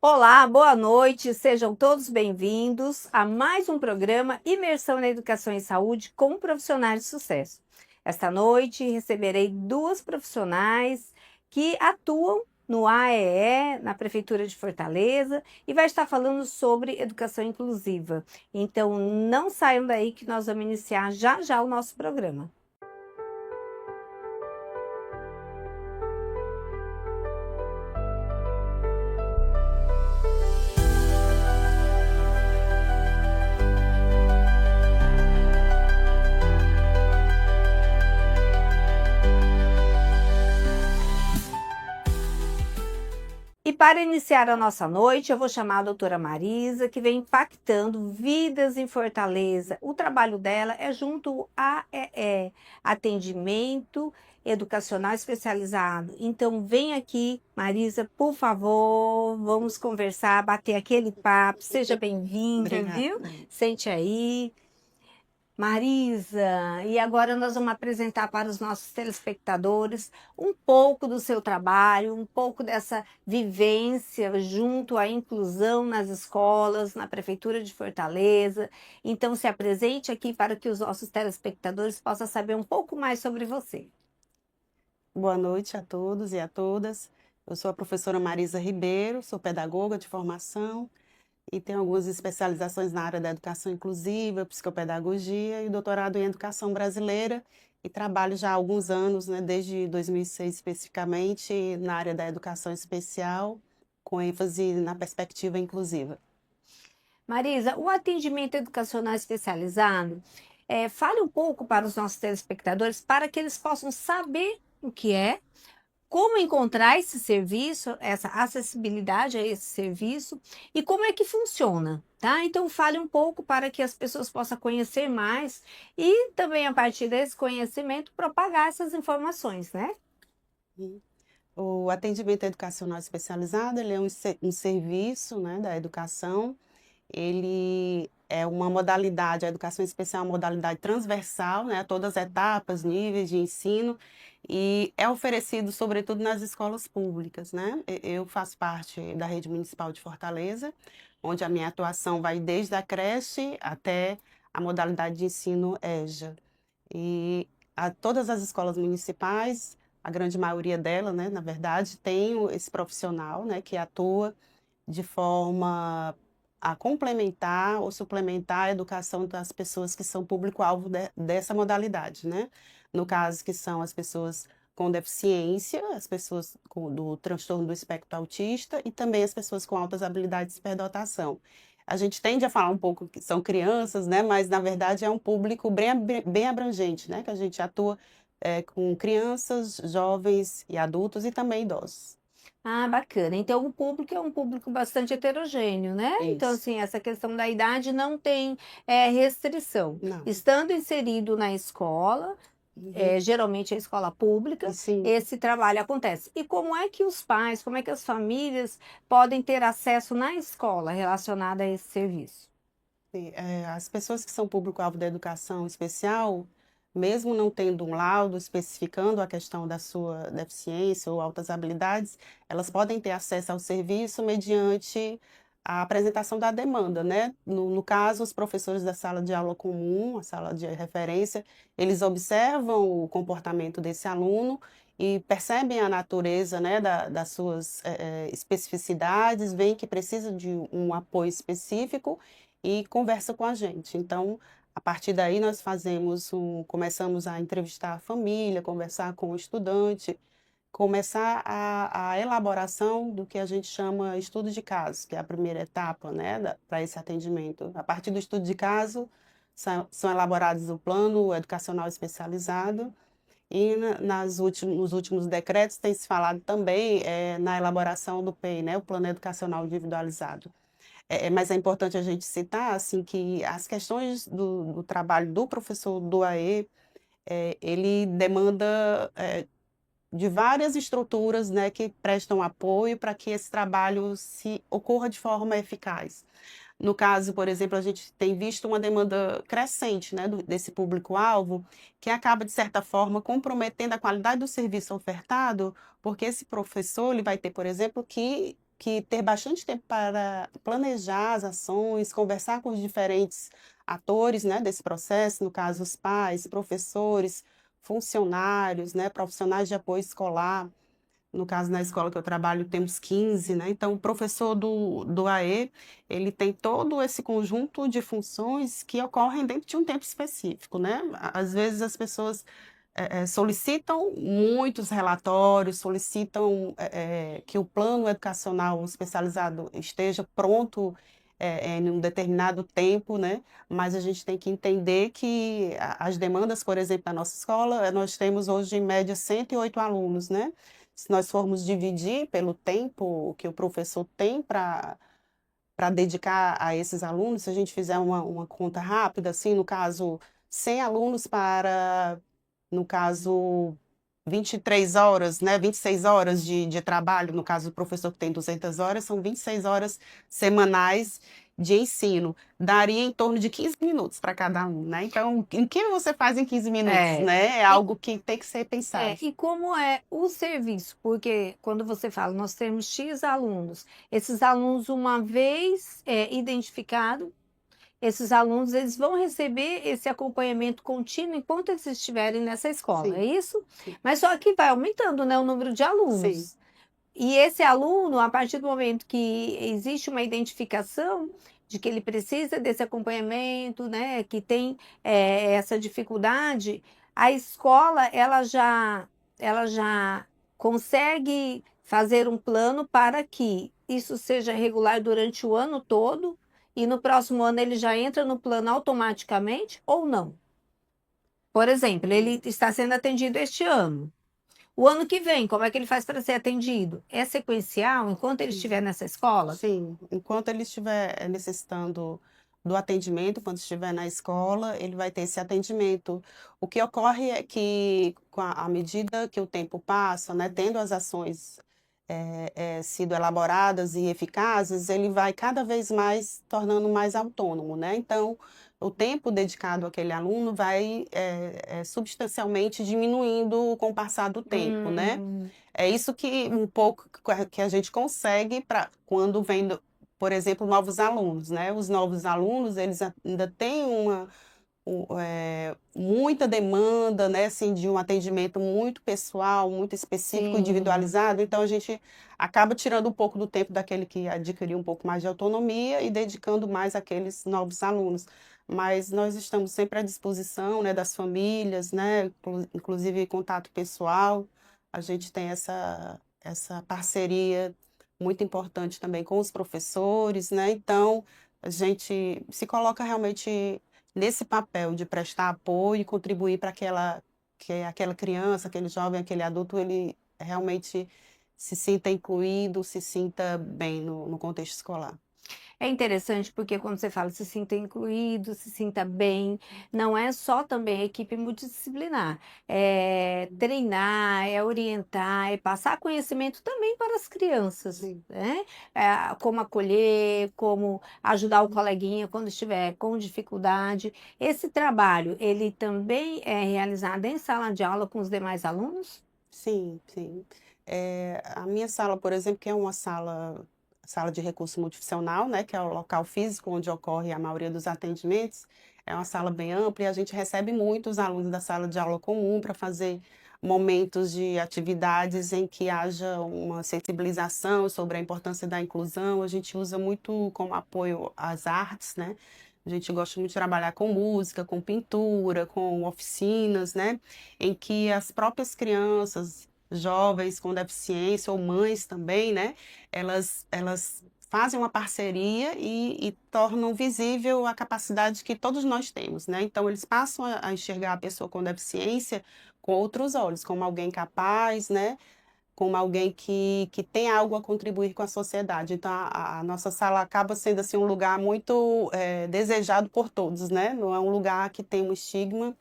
Olá, boa noite, sejam todos bem-vindos a mais um programa Imersão na Educação e Saúde com profissionais de sucesso. Esta noite receberei duas profissionais que atuam no AEE, na Prefeitura de Fortaleza, e vai estar falando sobre educação inclusiva. Então, não saiam daí que nós vamos iniciar já já o nosso programa. E para iniciar a nossa noite, eu vou chamar a doutora Marisa, que vem impactando vidas em Fortaleza. O trabalho dela é junto a atendimento educacional especializado. Então, vem aqui, Marisa, por favor, vamos conversar, bater aquele papo. Seja bem-vinda, viu? Sente aí. Marisa, e agora nós vamos apresentar para os nossos telespectadores um pouco do seu trabalho, um pouco dessa vivência junto à inclusão nas escolas, na Prefeitura de Fortaleza. Então, se apresente aqui para que os nossos telespectadores possam saber um pouco mais sobre você. Boa noite a todos e a todas. Eu sou a professora Marisa Ribeiro, sou pedagoga de formação e tenho algumas especializações na área da educação inclusiva, psicopedagogia e doutorado em educação brasileira e trabalho já há alguns anos, né, desde 2006 especificamente, na área da educação especial, com ênfase na perspectiva inclusiva. Marisa, o atendimento educacional especializado, fale um pouco para os nossos telespectadores para que eles possam saber o que é, como encontrar esse serviço, essa acessibilidade a esse serviço e como é que funciona, tá? Então fale um pouco para que as pessoas possam conhecer mais e também a partir desse conhecimento propagar essas informações, né? O atendimento educacional especializado, ele é um serviço, né, da educação. Ele é uma modalidade, a educação especial é uma modalidade transversal, né, a todas as etapas, níveis de ensino, e é oferecido sobretudo nas escolas públicas, né? Eu faço parte da rede municipal de Fortaleza, onde a minha atuação vai desde a creche até a modalidade de ensino EJA. E todas as escolas municipais, a grande maioria delas, né, na verdade, tem esse profissional, né, que atua de forma a complementar ou suplementar a educação das pessoas que são público-alvo dessa modalidade, né? No caso, que são as pessoas com deficiência, as pessoas do transtorno do espectro autista e também as pessoas com altas habilidades de superdotação. A gente tende a falar um pouco que são crianças, né? Mas na verdade é um público bem abrangente, né? Que a gente atua com crianças, jovens e adultos e também idosos. Ah, bacana. Então, o público é um público bastante heterogêneo, né? Então, Isso. assim, essa questão da idade não tem restrição. Não. Estando inserido na escola, Uhum. geralmente a escola pública, Sim. esse trabalho acontece. E como é que os pais, como é que as famílias podem ter acesso na escola relacionado a esse serviço? Sim, as pessoas que são público-alvo da educação especial, mesmo não tendo um laudo especificando a questão da sua deficiência ou altas habilidades, elas podem ter acesso ao serviço mediante a apresentação da demanda, né? No caso, os professores da sala de aula comum, a sala de referência, eles observam o comportamento desse aluno e percebem a natureza, né, das suas especificidades, veem que precisa de um apoio específico e conversa com a gente. Então, a partir daí nós começamos a entrevistar a família, conversar com o estudante, começar a elaboração do que a gente chama estudo de caso, que é a primeira etapa, né, para esse atendimento. A partir do estudo de caso, são elaborados o plano educacional especializado e nos últimos decretos tem se falado também na elaboração do PEI, né, o plano educacional individualizado. Mas é importante a gente citar, assim, que as questões do trabalho do professor do AE, ele demanda de várias estruturas, né, que prestam apoio para que esse trabalho ocorra de forma eficaz. No caso, por exemplo, a gente tem visto uma demanda crescente, né, desse público-alvo, que acaba, de certa forma, comprometendo a qualidade do serviço ofertado, porque esse professor ele vai ter, por exemplo, que que ter bastante tempo para planejar as ações, conversar com os diferentes atores, né, desse processo, no caso os pais, professores, funcionários, né, profissionais de apoio escolar. No caso, na escola que eu trabalho, temos 15, né? Então, o professor do AE, ele tem todo esse conjunto de funções que ocorrem dentro de um tempo específico, né? Às vezes as pessoas solicitam muitos relatórios, solicitam que o plano educacional especializado esteja pronto em um determinado tempo, né? Mas a gente tem que entender que as demandas, por exemplo, da nossa escola, nós temos hoje em média 108 alunos, né? Se nós formos dividir pelo tempo que o professor tem para dedicar a esses alunos, se a gente fizer uma conta rápida, assim, no caso, 100 alunos para, no caso, 23 horas, né, 26 horas de trabalho, no caso, o professor que tem 200 horas, são 26 horas semanais de ensino. Daria em torno de 15 minutos para cada um, né? Então, o que você faz em 15 minutos, É. né? É E, algo que tem que ser pensado. e como é o serviço? Porque quando você fala, nós temos X alunos, esses alunos, uma vez identificado, esses alunos eles vão receber esse acompanhamento contínuo enquanto eles estiverem nessa escola, é Sim, isso? sim, Mas só que vai aumentando, né, o número de sim. alunos. E esse aluno, a partir do momento que existe uma identificação de que ele precisa desse acompanhamento, né, que tem essa dificuldade, a escola ela já consegue fazer um plano para que isso seja regular durante o ano todo e no próximo ano ele já entra no plano automaticamente ou não? Por exemplo, ele está sendo atendido este ano. O ano que vem, como é que ele faz para ser atendido? É sequencial enquanto ele Sim. estiver nessa escola? Sim, enquanto ele estiver necessitando do atendimento, quando estiver na escola, ele vai ter esse atendimento. O que ocorre é que, à medida que o tempo passa, né, tendo as ações sido elaboradas e eficazes, ele vai cada vez mais tornando mais autônomo, né? Então, o tempo dedicado àquele aluno vai substancialmente diminuindo com o passar do tempo, né? Hum, É isso que um pouco que a gente consegue para quando vem, por exemplo, novos alunos, né? Os novos alunos, eles ainda têm muita demanda, né, assim, de um atendimento muito pessoal, muito específico, sim. individualizado. Então, a gente acaba tirando um pouco do tempo daquele que adquiriu um pouco mais de autonomia e dedicando mais àqueles novos alunos. Mas nós estamos sempre à disposição, né, das famílias, né, inclusive contato pessoal. A gente tem essa parceria muito importante também com os professores, né? Então, a gente se coloca realmente nesse papel de prestar apoio e contribuir para que aquela criança, aquele jovem, aquele adulto, ele realmente se sinta incluído, se sinta bem no contexto escolar. É interessante porque quando você fala se sinta incluído, se sinta bem, não é só também a equipe multidisciplinar, é treinar, é orientar, é passar conhecimento também para as crianças, Sim. né? Como acolher, como ajudar o coleguinha quando estiver com dificuldade. Esse trabalho, ele também é realizado em sala de aula com os demais alunos? Sim, sim. A minha sala, por exemplo, que é uma sala de recurso multifuncional, né, que é o local físico onde ocorre a maioria dos atendimentos, é uma sala bem ampla e a gente recebe muitos alunos da sala de aula comum para fazer momentos de atividades em que haja uma sensibilização sobre a importância da inclusão. A gente usa muito como apoio as artes, né? A gente gosta muito de trabalhar com música, com pintura, com oficinas, né? Em que as próprias crianças, jovens com deficiência ou mães também, né? Elas fazem uma parceria e tornam visível a capacidade que todos nós temos, né? Então, eles passam a enxergar a pessoa com deficiência com outros olhos, como alguém capaz, né? Como alguém que tem algo a contribuir com a sociedade. Então, a nossa sala acaba sendo assim, um lugar muito desejado por todos, né? Não é um lugar que tem um estigma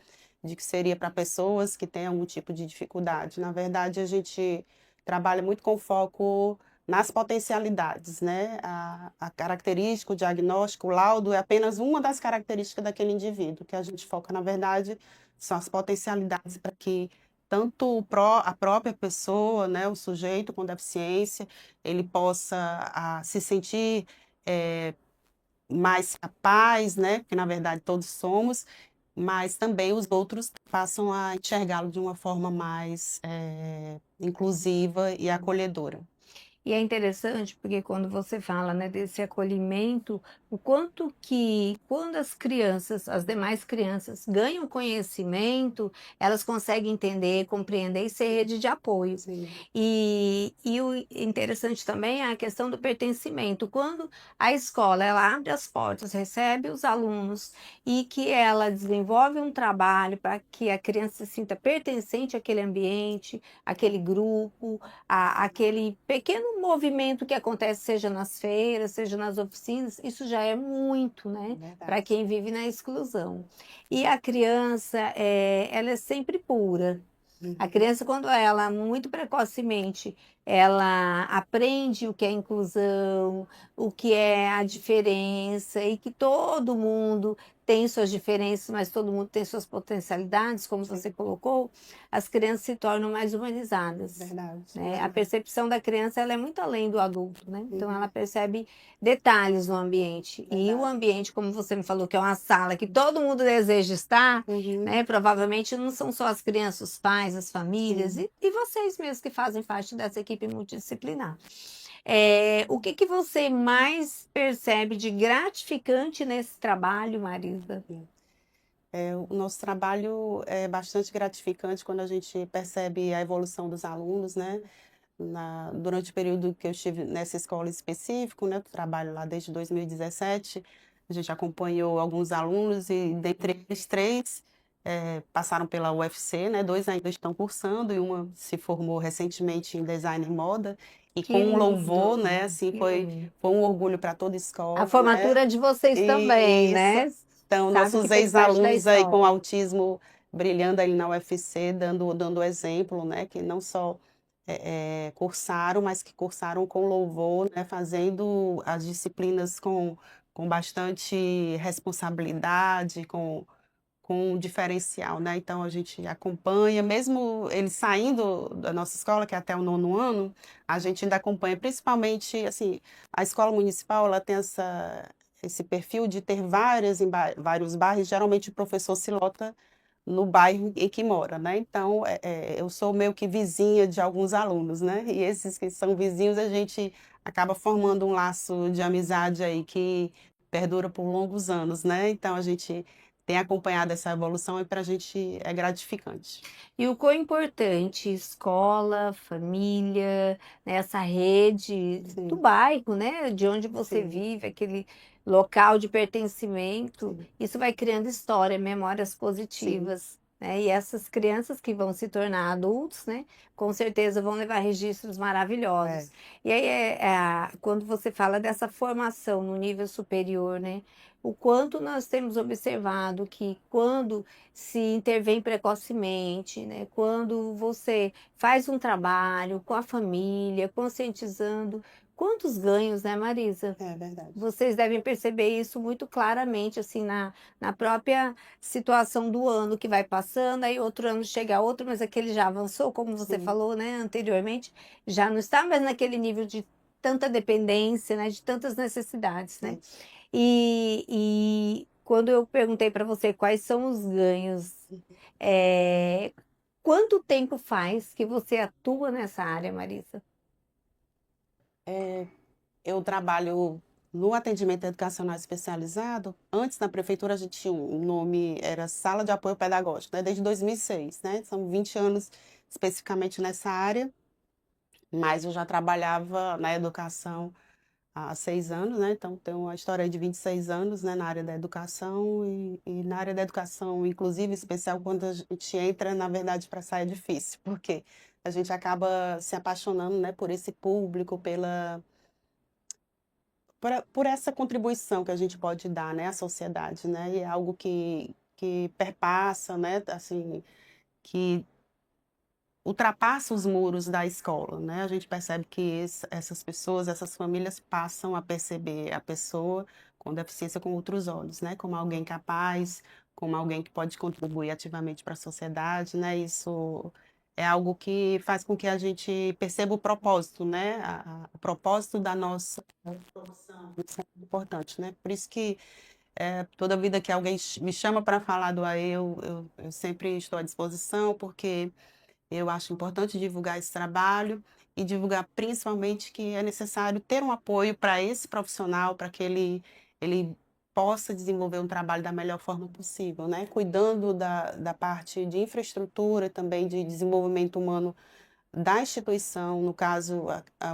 de que seria para pessoas que têm algum tipo de dificuldade. Na verdade, a gente trabalha muito com foco nas potencialidades, né? A característica, o diagnóstico, o laudo é apenas uma das características daquele indivíduo. O que a gente foca, na verdade, são as potencialidades para que tanto a própria pessoa, né, o sujeito com deficiência, ele possa se sentir mais capaz, né, porque na verdade todos somos, mas também os outros passam a enxergá-lo de uma forma mais inclusiva e acolhedora. E é interessante porque quando você fala, né, desse acolhimento, o quanto que quando as crianças, as demais crianças ganham conhecimento, elas conseguem entender, compreender e ser rede de apoio. Sim, E o interessante também é a questão do pertencimento. Quando a escola ela abre as portas, recebe os alunos e que ela desenvolve um trabalho para que a criança se sinta pertencente àquele ambiente, àquele grupo, aquele pequeno movimento que acontece, seja nas feiras, seja nas oficinas, isso já é muito, né? Para verdade. quem vive na exclusão. E a criança, ela é sempre pura. A Uhum. criança, quando ela, muito precocemente, ela aprende o que é inclusão, o que é a diferença, e que todo mundo tem suas diferenças, mas todo mundo tem suas potencialidades, como Sim, você colocou, as crianças se tornam mais humanizadas. verdade, Né? A verdade. percepção da criança ela é muito além do adulto, né? Então ela Uhum. percebe detalhes no ambiente. E o Verdade. ambiente, como você me falou, que é uma sala que todo mundo deseja estar, Uhum. né? Provavelmente não são só as crianças, os pais, as famílias Sim. e vocês mesmos que fazem parte dessa equipe multidisciplinar. O que que você mais percebe de gratificante nesse trabalho, Marisa? O nosso trabalho é bastante gratificante quando a gente percebe a evolução dos alunos, né? Durante o período que eu estive nessa escola específica, né? Eu trabalho lá desde 2017, a gente acompanhou alguns alunos e dentre eles três passaram pela UFC, né? Dois ainda estão cursando e uma se formou recentemente em design e moda. E Que com um louvor, lindo, né? Assim, que lindo. foi um orgulho para toda a A escola, né? formatura de vocês também, E isso. né? Então, Sabe que nossos fez parte da ex-alunos aí com história. autismo brilhando ali na UFC, dando exemplo, né? Que não só cursaram, mas que cursaram com louvor, né? Fazendo as disciplinas com bastante responsabilidade, com um diferencial, né? Então a gente acompanha, mesmo eles saindo da nossa escola, que é até o 9º ano, a gente ainda acompanha, principalmente, assim, a escola municipal, ela tem esse perfil de ter vários bairros, geralmente o professor se lota no bairro em que mora, né? Então, eu sou meio que vizinha de alguns alunos, né? E esses que são vizinhos, a gente acaba formando um laço de amizade aí que perdura por longos anos, né? Então, a gente tem acompanhado essa evolução e para a gente é gratificante. E o quão importante escola, família, né, essa rede do Sim, bairro, né, de onde você sim, vive, aquele local de pertencimento, sim, isso vai criando história, memórias sim, positivas, né? E essas crianças que vão se tornar adultos, né, com certeza vão levar registros é, maravilhosos. E aí, quando você fala dessa formação no nível superior, né, o quanto nós temos observado que quando se intervém precocemente, né? Quando você faz um trabalho com a família, conscientizando, quantos ganhos, né, Marisa? é verdade. Vocês devem perceber isso muito claramente, assim, na própria situação do ano que vai passando, aí outro ano chega outro, mas aquele já avançou, como você Sim, falou, né, anteriormente, já não está mais naquele nível de tanta dependência, né, de tantas necessidades, né? sim. E quando eu perguntei para você quais são os ganhos, é, quanto tempo faz que você atua nessa área, Marisa? Eu trabalho no atendimento educacional especializado. Antes, na prefeitura, a gente tinha o nome, era Sala de Apoio Pedagógico, né? Desde 2006, né? São 20 anos especificamente nessa área, mas eu já trabalhava na educação há 6 anos, né? Então, tenho uma história aí de 26 anos, né, na área da educação e na área da educação, inclusive, especial, quando a gente entra, na verdade, para sair é difícil, porque a gente acaba se apaixonando, né, por esse público, por essa contribuição que a gente pode dar, né, à sociedade, né, e é algo que perpassa, né, assim, que ultrapassa os muros da escola, né, a gente percebe que essas pessoas, essas famílias passam a perceber a pessoa com deficiência com outros olhos, né, como alguém capaz, como alguém que pode contribuir ativamente para a sociedade, né, isso é algo que faz com que a gente perceba o propósito, né? O propósito da nossa profissão. Isso é muito importante, né? Por isso que toda vida que alguém me chama para falar do AE, eu sempre estou à disposição, porque eu acho importante divulgar esse trabalho e divulgar principalmente que é necessário ter um apoio para esse profissional, para que ele possa desenvolver um trabalho da melhor forma possível, né? Cuidando da parte de infraestrutura, também de desenvolvimento humano da instituição, no caso,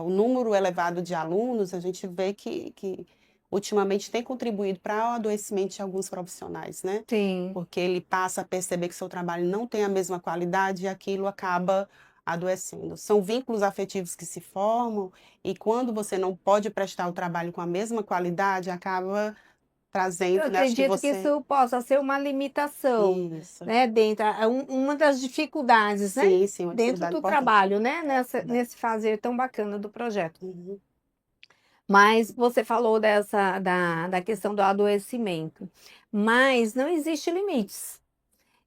o número elevado de alunos, a gente vê que ultimamente tem contribuído para o adoecimento de alguns profissionais, né? Sim. Porque ele passa a perceber que seu trabalho não tem a mesma qualidade e aquilo acaba adoecendo. São vínculos afetivos que se formam e quando você não pode prestar o trabalho com a mesma qualidade, acaba Eu trazendo, né? Acho que acredito que você... isso possa ser uma limitação, Isso. né, dentro, uma das dificuldades, né, Sim, sim, uma dentro dificuldade do importante. trabalho, né, Verdade. nesse fazer tão bacana do projeto. Uhum. Mas você falou da questão do adoecimento, mas não existe limites.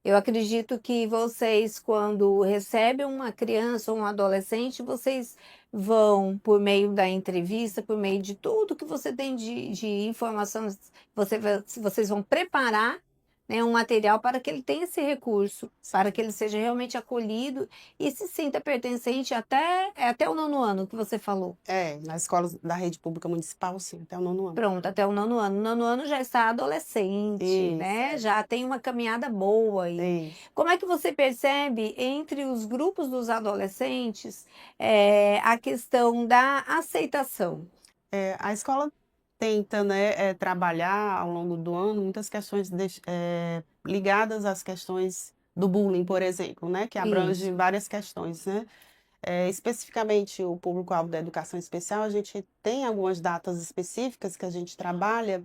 Eu acredito que vocês, quando recebem uma criança ou um adolescente, vocês vão, por meio da entrevista, por meio de tudo que você tem de informações, vocês vão preparar, né, um material para que ele tenha esse recurso, para que ele seja realmente acolhido e se sinta pertencente até o nono ano que você falou. Nas escolas da rede pública municipal, sim, até o nono ano. Pronto, até o nono ano. O nono ano já está adolescente, Isso, né? Já tem uma caminhada boa aí. isso. Como é que você percebe entre os grupos dos adolescentes a questão da aceitação? A escola tenta, né, trabalhar ao longo do ano muitas questões ligadas às questões do bullying, por exemplo, né, que abrange Isso. várias questões, né? Especificamente o público-alvo da educação especial, a gente tem algumas datas específicas que a gente trabalha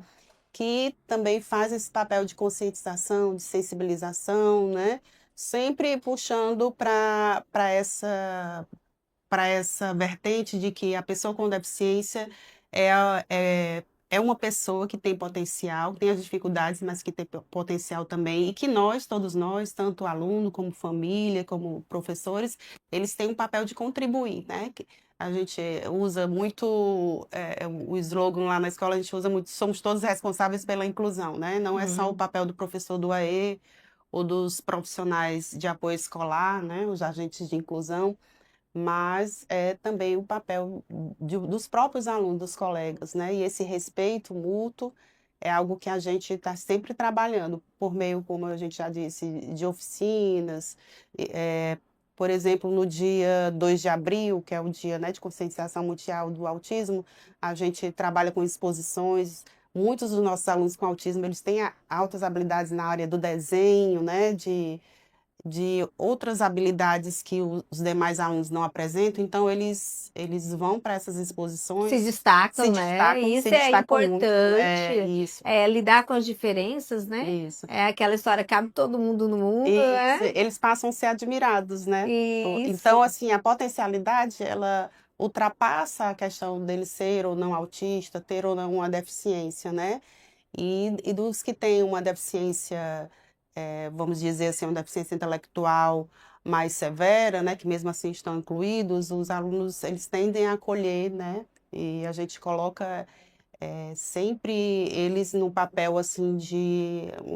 que também faz esse papel de conscientização, de sensibilização, né? Sempre puxando para essa vertente de que a pessoa com deficiência é uma pessoa que tem potencial, tem as dificuldades, mas que tem potencial também, e que nós, todos nós, tanto aluno como família, como professores, eles têm um papel de contribuir, né? A gente usa muito o slogan lá na escola, a gente usa muito, somos todos responsáveis pela inclusão, né? Não é só o Uhum. papel do professor do AE ou dos profissionais de apoio escolar, né? Os agentes de inclusão, mas é também o papel dos próprios alunos, dos colegas, né? E esse respeito mútuo é algo que a gente está sempre trabalhando por meio, como a gente já disse, de oficinas. Por exemplo, no dia 2 de abril, que é o dia, né, de conscientização mundial do autismo, a gente trabalha com exposições. Muitos dos nossos alunos com autismo, eles têm altas habilidades na área do desenho, né, de outras habilidades que os demais alunos não apresentam, então eles vão para essas Se exposições, destacam, né? se Isso é destacam muito, importante, isso, lidar com as diferenças, né? isso, É aquela história, cabe todo mundo no mundo, isso, né? eles passam a ser admirados, né? Isso. Então, assim, a potencialidade, ela ultrapassa a questão dele ser ou não autista, ter ou não uma deficiência, né? E dos que têm uma deficiência, vamos dizer assim, uma deficiência intelectual mais severa, né, que mesmo assim estão incluídos, os alunos, eles tendem a acolher, né, e a gente coloca sempre eles no papel, assim,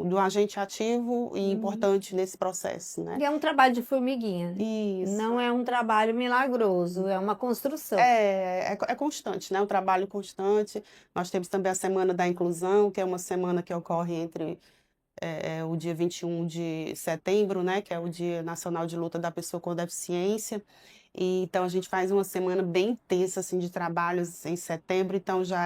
do agente ativo e Uhum. importante nesse processo, né. E é um trabalho de formiguinha, né? Isso. Não é um trabalho milagroso, é uma construção. É constante, né, um trabalho constante. Nós temos também a Semana da Inclusão, que é uma semana que ocorre entre o dia 21 de setembro, né, que é o Dia Nacional de Luta da Pessoa com Deficiência. E, então a gente faz uma semana bem intensa assim de trabalhos em setembro, então já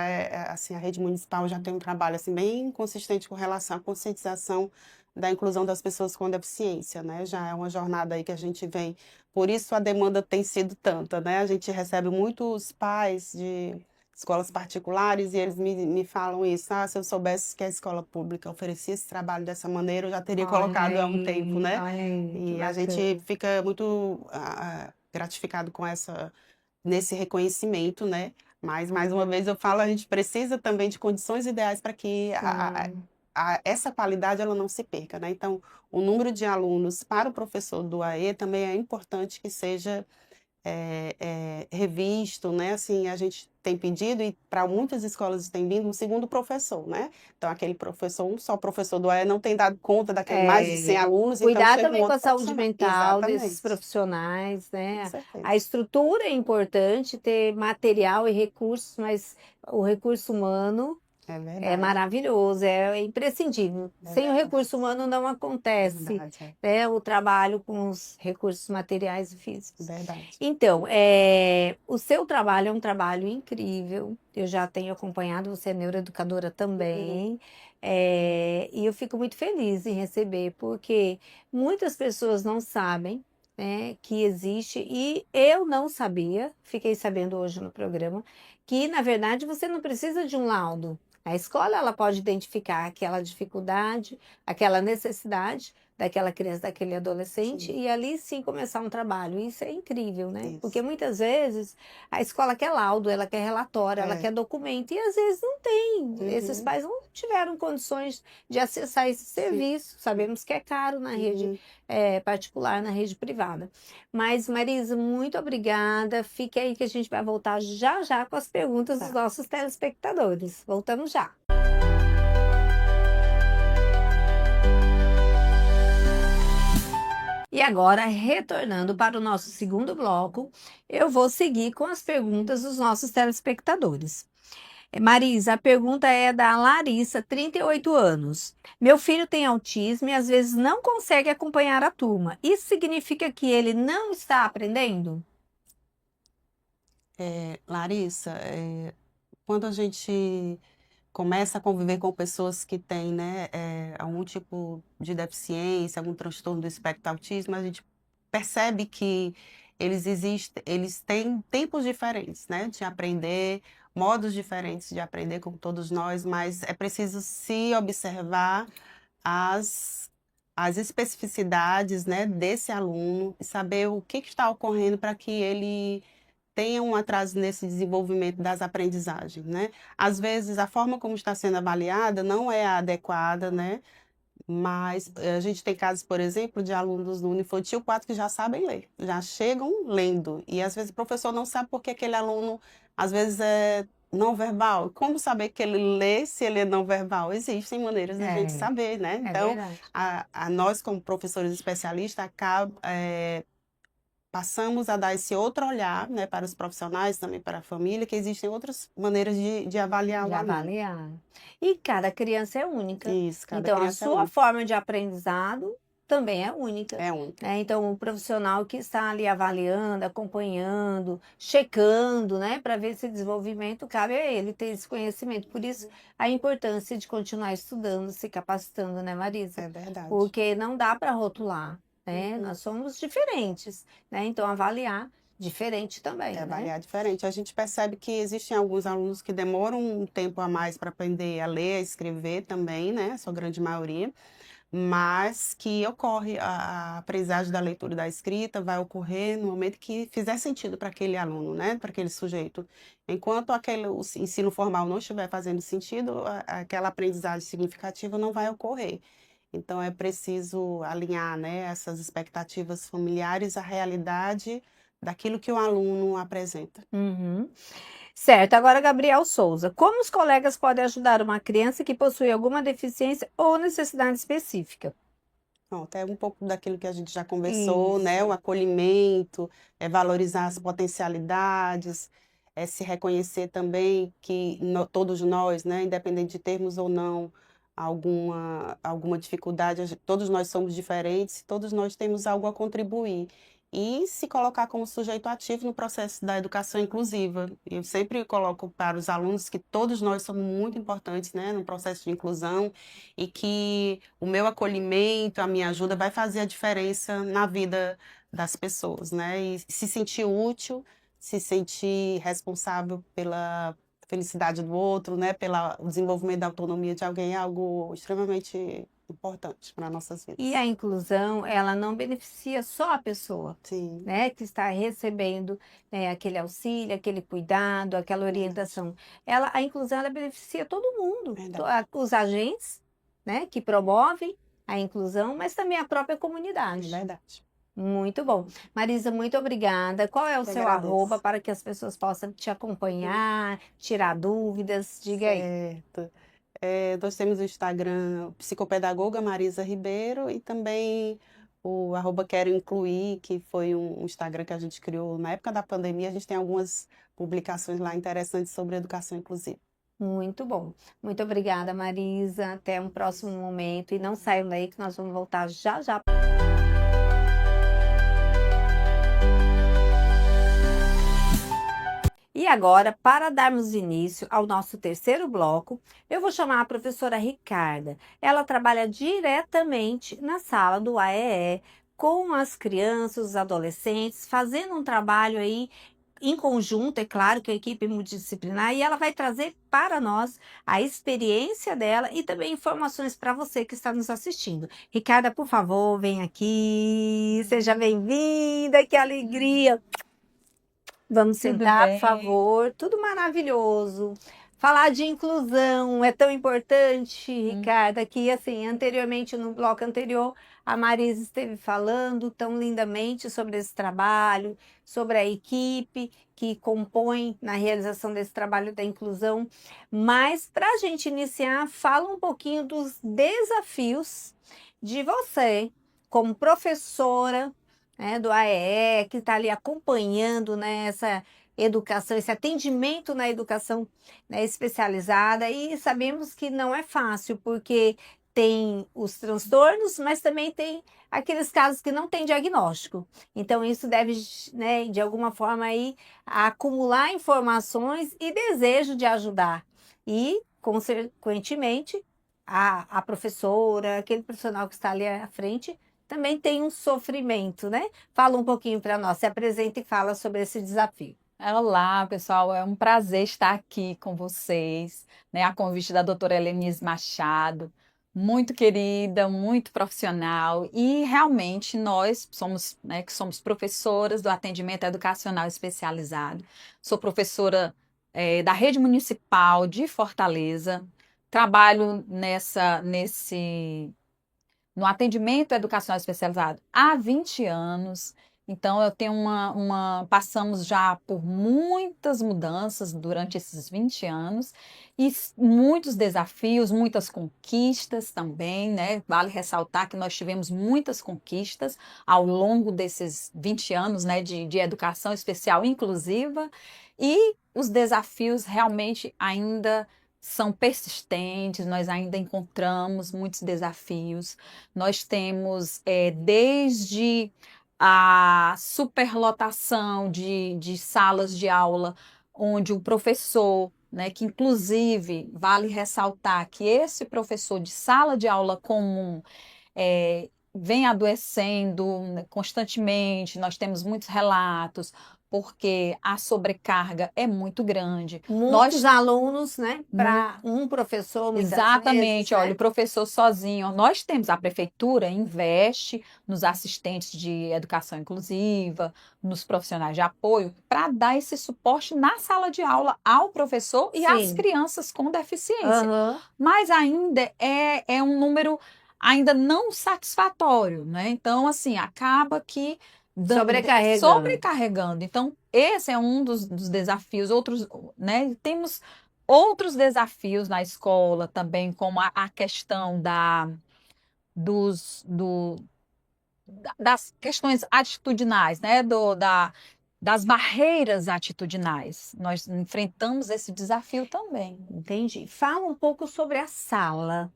assim a rede municipal já tem um trabalho assim bem consistente com relação à conscientização da inclusão das pessoas com deficiência, né? Já é uma jornada aí que a gente vem. Por isso a demanda tem sido tanta, né? A gente recebe muitos pais de escolas particulares e eles me falam isso. Ah, se eu soubesse que a escola pública oferecia esse trabalho dessa maneira, eu já teria colocado há um tempo, né? Olha aí, que E a gente bacana. fica muito gratificado com nesse reconhecimento, né? Mas, mais uma vez, eu falo, a gente precisa também de condições ideais para que Sim. essa qualidade ela não se perca, né? Então, o número de alunos para o professor do AE também é importante que seja revisto, né? Assim, a gente tem pedido, e para muitas escolas tem vindo um segundo professor, né? Então, aquele professor, um só professor do AE não tem dado conta daquele mais de 100 alunos, então Cuidar chega um também com outro a saúde profissional. mental desses Exatamente, profissionais, com né? certeza. A estrutura é importante, ter material e recursos, mas o recurso humano É é verdade, maravilhoso, é imprescindível. é Sem o verdade, recurso humano não acontece, verdade, né, o trabalho com os recursos materiais e físicos. verdade. Então, o seu trabalho é um trabalho incrível. Eu já tenho acompanhado, você é neuroeducadora Uhum. também, e eu fico muito feliz em receber, porque muitas pessoas não sabem, né, que existe, e eu não sabia, fiquei sabendo hoje no programa, que na verdade você não precisa de um laudo. A escola ela pode identificar aquela dificuldade, aquela necessidade daquela criança, daquele adolescente, Sim, e ali sim começar um trabalho. Isso é incrível, né? Porque isso. muitas vezes a escola quer laudo, ela quer relatório, ela É. quer documento, e às vezes não tem. Esses Uhum. pais não tiveram condições de acessar esse Sim. serviço. Sabemos que é caro na rede Uhum. particular, na rede privada. Mas, Marisa, muito obrigada. Fique aí que a gente vai voltar já já com as perguntas dos Tá. nossos telespectadores. Voltamos já. E agora, retornando para o nosso segundo bloco, eu vou seguir com as perguntas dos nossos telespectadores. Marisa, a pergunta é da Larissa, 38 anos. Meu filho tem autismo e às vezes não consegue acompanhar a turma. Isso significa que ele não está aprendendo? Larissa, quando a gente começa a conviver com pessoas que têm, né, algum tipo de deficiência, algum transtorno do espectro autismo, a gente percebe que eles têm tempos diferentes, né, de aprender, modos diferentes de aprender, como todos nós, mas é preciso se observar as, as especificidades, né, desse aluno e saber o que está ocorrendo para que ele tenha um atraso nesse desenvolvimento das aprendizagens, né? Às vezes a forma como está sendo avaliada não é a adequada, né? Mas a gente tem casos, por exemplo, de alunos do Uninfantil 4 que já sabem ler, já chegam lendo. E às vezes o professor não sabe porque aquele aluno, às vezes, é não verbal. Como saber que ele lê se ele é não verbal? Existem maneiras da gente É, saber, né? é Então, verdade. nós, como professores especialistas, passamos a dar esse outro olhar, né, para os profissionais, também para a família, que existem outras maneiras de avaliar De o aluno. avaliar. E cada criança é única. Isso, cada Então, a criança é sua única. forma de aprendizado também é única. É única. Né? Então, o profissional que está ali avaliando, acompanhando, checando, né, para ver esse desenvolvimento, cabe a ele ter esse conhecimento. Por isso, a importância de continuar estudando, se capacitando, né, Marisa? É verdade. Porque não dá para rotular, né? Uhum. Nós somos diferentes, né? Então, avaliar diferente É também, né? avaliar diferente. A gente percebe que existem alguns alunos que demoram um tempo a mais para aprender a ler, a escrever também, né? A sua grande maioria. Mas que ocorre a aprendizagem da leitura e da escrita vai ocorrer no momento que fizer sentido para aquele aluno, né, para aquele sujeito. Enquanto o ensino formal não estiver fazendo sentido, aquela aprendizagem significativa não vai ocorrer. Então é preciso alinhar, né, essas expectativas familiares à realidade daquilo que o aluno apresenta. Uhum. Certo, agora Gabriel Souza. Como os colegas podem ajudar uma criança que possui alguma deficiência ou necessidade específica? Pronto, é um pouco daquilo que a gente já conversou, né? O Isso. acolhimento, valorizar as potencialidades, se reconhecer também que todos nós, né, independente de termos ou não alguma dificuldade, todos nós somos diferentes, todos nós temos algo a contribuir. E se colocar como sujeito ativo no processo da educação inclusiva. Eu sempre coloco para os alunos que todos nós somos muito importantes, né, no processo de inclusão e que o meu acolhimento, a minha ajuda vai fazer a diferença na vida das pessoas, né? E se sentir útil, se sentir responsável pela felicidade do outro, né? Pelo desenvolvimento da autonomia de alguém é algo extremamente importante para nossas E vidas. a inclusão, ela não beneficia só a pessoa, Sim, né, que está recebendo, aquele auxílio, aquele cuidado, aquela verdade, orientação. A inclusão, ela beneficia todo mundo, verdade. os agentes, né, que promovem a inclusão, mas também a própria comunidade. Verdade. Muito bom. Marisa, muito obrigada. Qual é o Eu seu arroba agradeço. para que as pessoas possam te acompanhar, tirar dúvidas? Diga aí. Certo. Nós temos o Instagram Psicopedagoga Marisa Ribeiro e também o arroba Quero Incluir, que foi um Instagram que a gente criou na época da pandemia. A gente tem algumas publicações lá interessantes sobre educação inclusiva. Muito bom. Muito obrigada, Marisa. Até um próximo momento. E não saiam daí que nós vamos voltar já já. E agora, para darmos início ao nosso terceiro bloco, eu vou chamar a professora Ricarda. Ela trabalha diretamente na sala do AEE com as crianças, os adolescentes, fazendo um trabalho aí em conjunto, é claro, com a equipe multidisciplinar, e ela vai trazer para nós a experiência dela e também informações para você que está nos assistindo. Ricarda, por favor, vem aqui, seja bem-vinda, que alegria! Vamos Tudo sentar, por bem? favor. Tudo maravilhoso. Falar de inclusão é tão importante, Ricardo, que assim, anteriormente, no bloco anterior, a Marisa esteve falando tão lindamente sobre esse trabalho, sobre a equipe que compõe na realização desse trabalho da inclusão. Mas, para a gente iniciar, fala um pouquinho dos desafios de você, como professora, né, do AEE, que está ali acompanhando, né, essa educação, esse atendimento na educação, né, especializada, e sabemos que não é fácil, porque tem os transtornos, mas também tem aqueles casos que não têm diagnóstico. Então, isso deve, né, de alguma forma, aí, acumular informações e desejo de ajudar. E, consequentemente, a professora, aquele profissional que está ali à frente, também tem um sofrimento, né? Fala um pouquinho para nós, se apresenta e fala sobre esse desafio. Olá, pessoal, é um prazer estar aqui com vocês, né, a convite da doutora Helenise Machado, muito querida, muito profissional, e realmente nós somos, né, que somos professoras do atendimento educacional especializado. Sou professora, da rede municipal de Fortaleza, trabalho no atendimento educacional especializado há 20 anos. Então, eu tenho passamos já por muitas mudanças durante esses 20 anos e muitos desafios, muitas conquistas também, né? Vale ressaltar que nós tivemos muitas conquistas ao longo desses 20 anos, né, de educação especial inclusiva, e os desafios realmente ainda são persistentes, nós ainda encontramos muitos desafios. Nós temos desde a superlotação de salas de aula, onde o professor, né, que inclusive vale ressaltar que esse professor de sala de aula comum vem adoecendo, né, constantemente, nós temos muitos relatos, porque a sobrecarga é muito grande. Muitos alunos, né? Para um professor, muitas vezes, Exatamente, olha, né? o professor sozinho, nós temos, a prefeitura investe nos assistentes de educação inclusiva, nos profissionais de apoio, para dar esse suporte na sala de aula ao professor e às Sim. crianças com deficiência. Aham. Mas ainda é um número ainda não satisfatório, né? Então, assim, acaba que sobrecarregando. Então, esse é um dos desafios. Outros, né? Temos outros desafios na escola também, como a questão dos, do, das questões atitudinais, né? Das barreiras atitudinais. Nós enfrentamos esse desafio também. Entendi. Fala um pouco sobre a sala.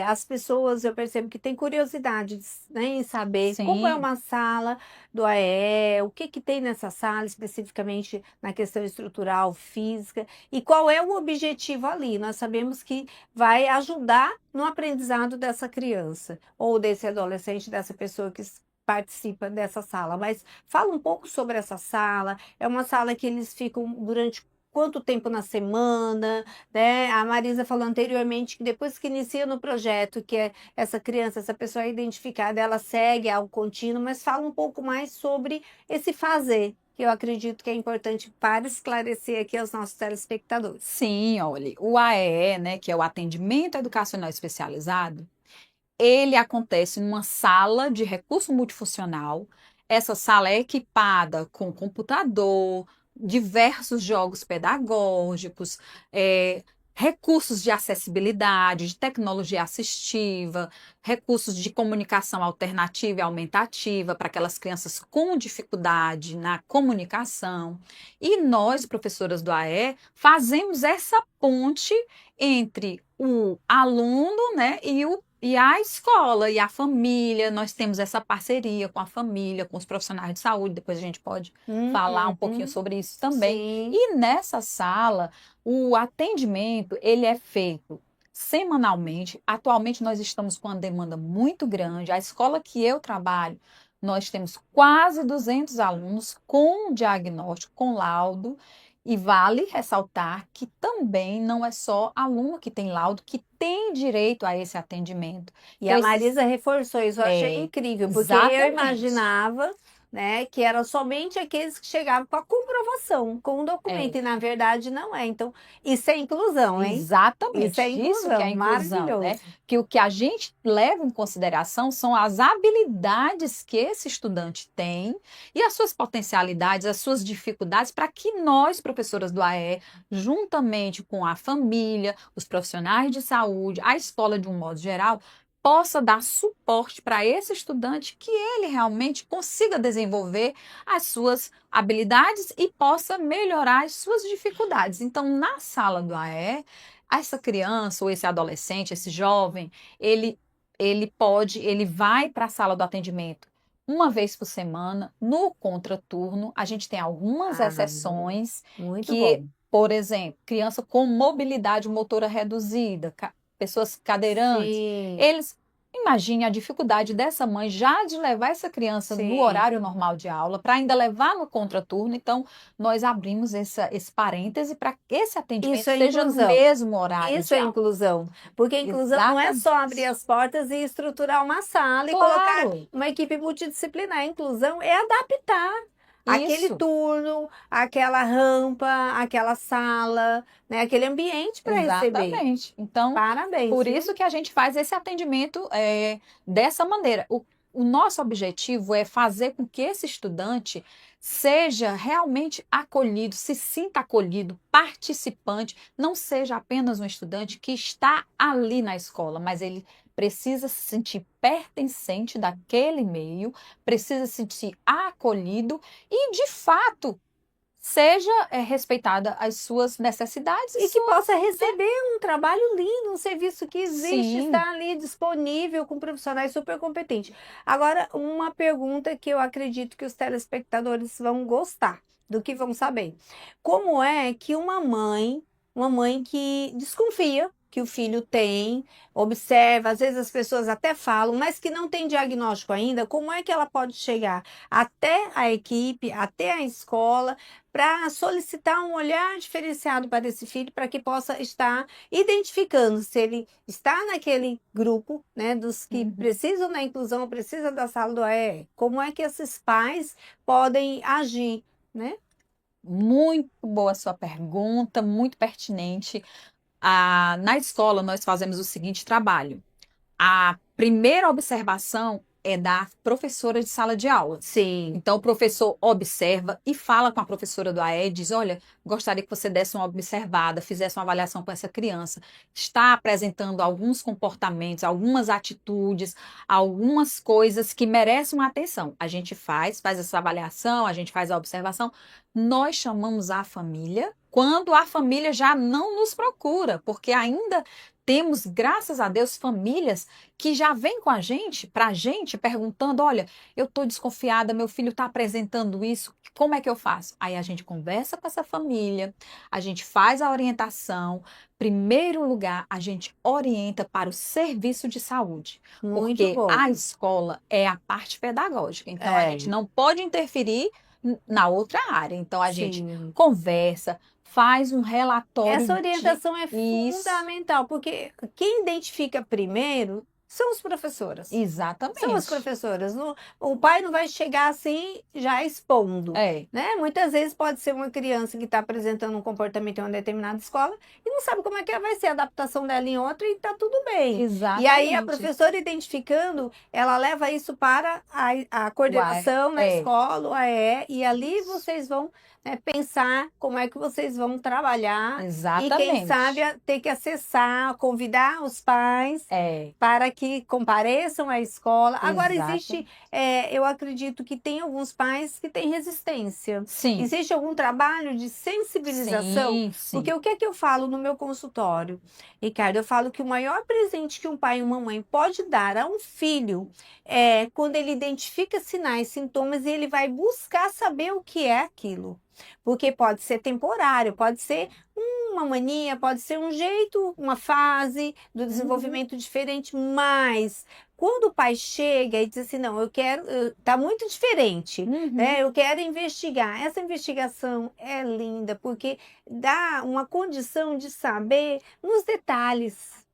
As pessoas, eu percebo que têm curiosidade, né, em saber como é Sim. uma sala do AE, o que tem nessa sala, especificamente na questão estrutural, física, e qual é o objetivo ali. Nós sabemos que vai ajudar no aprendizado dessa criança, ou desse adolescente, dessa pessoa que participa dessa sala. Mas fala um pouco sobre essa sala. É uma sala que eles ficam durante quanto tempo na semana, né? A Marisa falou anteriormente que depois que inicia no projeto, que é essa criança, essa pessoa é identificada, ela segue ao contínuo, mas fala um pouco mais sobre esse fazer que eu acredito que é importante para esclarecer aqui aos nossos telespectadores. Sim, olha, o AEE, né, que é o Atendimento Educacional Especializado, ele acontece numa sala de recurso multifuncional. Essa sala é equipada com computador, diversos jogos pedagógicos, recursos de acessibilidade, de tecnologia assistiva, recursos de comunicação alternativa e aumentativa para aquelas crianças com dificuldade na comunicação. E nós, professoras do AE, fazemos essa ponte entre o aluno, né, e a escola e a família. Nós temos essa parceria com a família, com os profissionais de saúde. Depois a gente pode falar um pouquinho sobre isso também. Sim. E nessa sala, o atendimento ele é feito semanalmente. Atualmente nós estamos com uma demanda muito grande. A escola que eu trabalho, nós temos quase 200 alunos com diagnóstico, com laudo. E vale ressaltar que também não é só aluno que tem laudo que tem direito a esse atendimento. E Então, a esses- Marisa reforçou isso, eu achei incrível, porque eu exatamente. imaginava, né, que eram somente aqueles que chegavam com a comprovação, com o documento, e na verdade não é. Então, isso é inclusão, hein? Exatamente, Isso é isso que é inclusão, né? maravilhoso. Que o que a gente leva em consideração são as habilidades que esse estudante tem e as suas potencialidades, as suas dificuldades, para que nós, professoras do AE, juntamente com a família, os profissionais de saúde, a escola de um modo geral, possa dar suporte para esse estudante que ele realmente consiga desenvolver as suas habilidades e possa melhorar as suas dificuldades. Então, na sala do AE, essa criança ou esse adolescente, esse jovem, ele vai para a sala do atendimento uma vez por semana, no contraturno. A gente tem algumas exceções Muito que, bom. por exemplo, criança com mobilidade motora reduzida, pessoas cadeirantes, Sim, eles imagine a dificuldade dessa mãe já de levar essa criança no sim. horário normal de aula, para ainda levar no contraturno. Então, nós abrimos esse parêntese para que esse atendimento Isso é seja no inclusão. mesmo horário Isso de é aula. inclusão, porque a inclusão não é só abrir as portas e estruturar uma sala e colocar Claro, uma equipe multidisciplinar. A inclusão é adaptar aquele isso, turno, aquela rampa, aquela sala, né, aquele ambiente para receber. exatamente. Então, Parabéns, por viu? isso que a gente faz esse atendimento dessa maneira. O nosso objetivo é fazer com que esse estudante seja realmente acolhido, se sinta acolhido, participante, não seja apenas um estudante que está ali na escola, mas ele precisa se sentir pertencente daquele meio, precisa se sentir acolhido e, de fato, seja respeitada as suas necessidades E que possa receber um trabalho lindo, um serviço que existe, Sim. está ali disponível com profissionais super competentes. Agora, uma pergunta que eu acredito que os telespectadores vão gostar do que vão saber. Como é que uma mãe que desconfia que o filho tem, observa, às vezes as pessoas até falam, mas que não tem diagnóstico ainda, como é que ela pode chegar até a equipe, até a escola, para solicitar um olhar diferenciado para esse filho, para que possa estar identificando se ele está naquele grupo, né, dos que precisam da inclusão, precisam da sala do AE. Como é que esses pais podem agir, né? Muito boa sua pergunta, muito pertinente. Na escola, nós fazemos o seguinte trabalho. A primeira observação é da professora de sala de aula. Sim. Então, o professor observa e fala com a professora do AE, diz: olha, gostaria que você desse uma observada, fizesse uma avaliação com essa criança. Está apresentando alguns comportamentos, algumas atitudes, algumas coisas que merecem uma atenção. A gente faz essa avaliação, a gente faz a observação. Nós chamamos a família quando a família já não nos procura, porque ainda temos, graças a Deus, famílias que já vêm com a gente, para a gente, perguntando: olha, eu estou desconfiada, meu filho está apresentando isso, como é que eu faço? Aí a gente conversa com essa família, a gente faz a orientação. Primeiro lugar, a gente orienta para o serviço de saúde, Muito porque bom. a escola é a parte pedagógica, então a É. gente não pode interferir na outra área. Então a gente Sim. conversa, faz um relatório Essa orientação é Isso. fundamental, porque quem identifica primeiro são as professoras. Exatamente. São as professoras. O pai não vai chegar assim já expondo, É, né? Muitas vezes pode ser uma criança que está apresentando um comportamento em uma determinada escola e não sabe como é que vai ser a adaptação dela em outra e está tudo bem. E aí a exatamente. professora identificando, ela leva isso para a coordenação na É, escola, o AE, e ali vocês vão, né, pensar como é que vocês vão trabalhar e quem sabe exatamente. ter que acessar, convidar os pais É, para que compareçam à escola. Agora, exato. eu acredito que tem alguns pais que têm resistência. Sim, Existe algum trabalho de sensibilização? sim, Porque sim. o que é que eu falo no meu consultório, Ricardo? Eu falo que o maior presente que um pai e uma mãe pode dar a um filho é quando ele identifica sinais, sintomas e ele vai buscar saber o que é aquilo. Porque pode ser temporário, pode ser uma mania, pode ser um jeito, uma fase do Uhum, desenvolvimento diferente, mas quando o pai chega e diz assim, não, eu quero, tá muito diferente, uhum. né? Eu quero investigar. Essa investigação é linda porque dá uma condição de saber nos detalhes,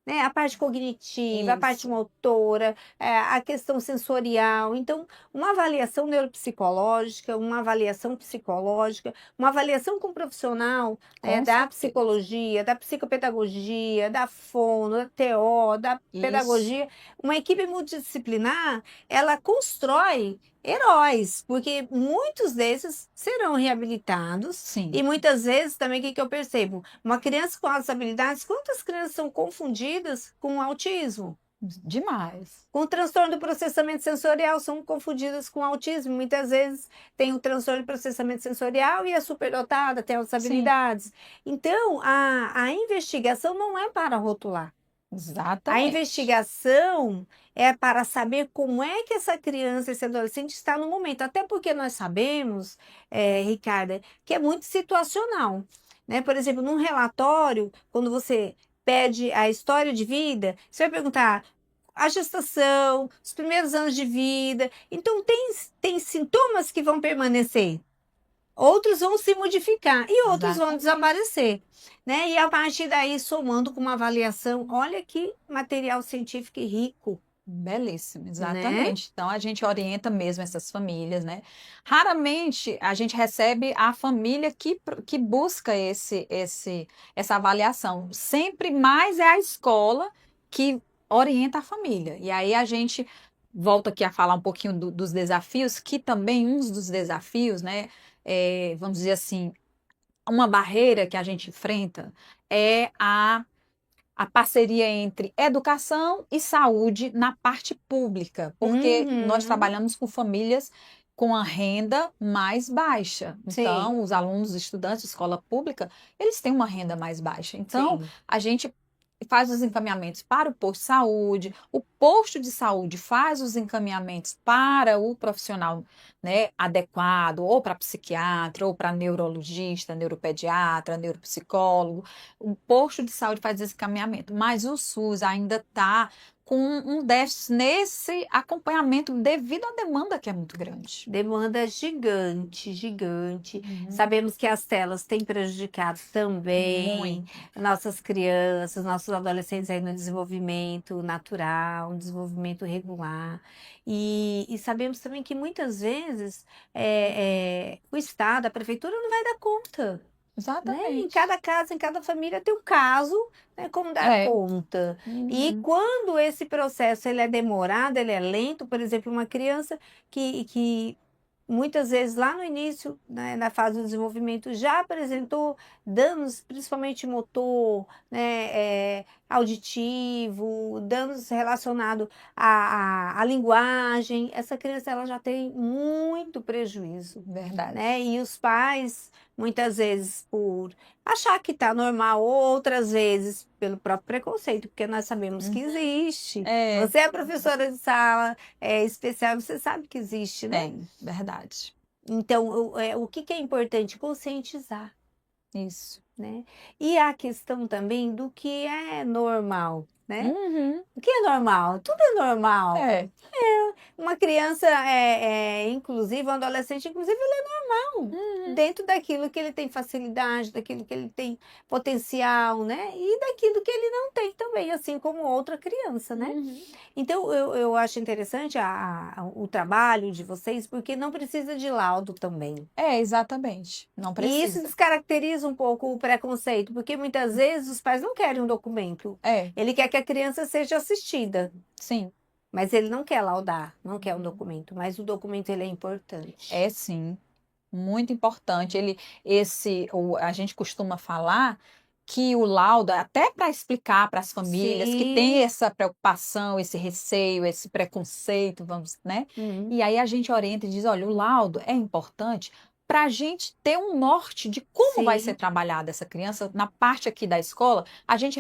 né? A parte cognitiva, a parte Isso. motora, a questão sensorial. Então, uma avaliação neuropsicológica, uma avaliação psicológica, uma avaliação com um profissional, né, Com da certeza. psicologia, da psicopedagogia, da fono, da TO, da Isso. pedagogia, uma equipe multidisciplinar, ela constrói heróis, porque muitos desses serão reabilitados Sim, e muitas vezes também o que que eu percebo? Uma criança com altas habilidades, quantas crianças são confundidas com autismo? demais. Com o transtorno do processamento sensorial, são confundidas com autismo. Muitas vezes tem o transtorno de processamento sensorial e é superdotada, tem altas Sim, habilidades. Então, a investigação não é para rotular. A exatamente. investigação é para saber como é que essa criança, esse adolescente está no momento. Até porque nós sabemos, Ricardo, que é muito situacional, né? Por exemplo, num relatório, quando você pede a história de vida, você vai perguntar a gestação, os primeiros anos de vida. Então, tem sintomas que vão permanecer. Outros vão se modificar e outros vão Exatamente. desaparecer, né? E a partir daí, somando com uma avaliação, olha que material científico e rico, Belíssimo, né? exatamente. Então a gente orienta mesmo essas famílias, né? Raramente a gente recebe a família que busca essa avaliação. Sempre mais é a escola que orienta a família. E aí a gente volta aqui a falar um pouquinho dos desafios, que também uns dos desafios, né? Vamos dizer assim, uma barreira que a gente enfrenta é a parceria entre educação e saúde na parte pública, porque nós Uhum, trabalhamos com famílias com a renda mais baixa. sim, Então, os alunos, os estudantes de escola pública, eles têm uma renda mais baixa. Então, sim. a gente faz os encaminhamentos para o posto de saúde, o posto de saúde faz os encaminhamentos para o profissional, né, adequado, ou para psiquiatra, ou para neurologista, neuropediatra, neuropsicólogo. O posto de saúde faz esse encaminhamento, mas o SUS ainda está com um déficit nesse acompanhamento devido à demanda que é muito grande. Demanda gigante, gigante. Uhum. Sabemos que as telas têm prejudicado também Muito. nossas crianças, nossos adolescentes aí no desenvolvimento natural, no desenvolvimento regular. E sabemos também que muitas vezes o Estado, a prefeitura não vai dar conta, né? Em Exatamente. cada casa, em cada família tem um caso, né, como dar É. conta. E Uhum. quando esse processo ele é demorado, ele é lento, por exemplo, uma criança que muitas vezes lá no início, né, na fase do desenvolvimento, já apresentou danos, principalmente motor, né, auditivo, danos relacionados à linguagem. Essa criança ela já tem muito prejuízo, né? Verdade. E os pais, muitas vezes, por achar que está normal, outras vezes pelo próprio preconceito, porque nós sabemos que Uhum. existe. É, Você é professora de sala especial, você sabe que existe, né? tem, verdade. Então, o que que é importante? Conscientizar, Isso. né? E a questão também do que é normal, né? Uhum. O que é normal? Tudo é normal. É. Uma criança, inclusive, um adolescente, inclusive, ele é normal, Uhum. dentro daquilo que ele tem facilidade, daquilo que ele tem potencial, né? E daquilo que ele não tem também, assim como outra criança, né? Uhum. Então, eu acho interessante o trabalho de vocês, porque não precisa de laudo também. É, exatamente. Não E isso precisa. descaracteriza um pouco o preconceito, porque muitas vezes os pais não querem um documento. É, Ele quer que a criança seja assistida. sim. Mas ele não quer laudar, não quer um documento, mas o documento ele é importante. É sim. Muito importante. A gente costuma falar que o laudo, até para explicar para as famílias que Sim. têm essa preocupação, esse receio, esse preconceito, vamos, né? Uhum. E aí a gente orienta e diz, olha, o laudo é importante para a gente ter um norte de como vai ser Sim. trabalhada essa criança na parte aqui da escola, a gente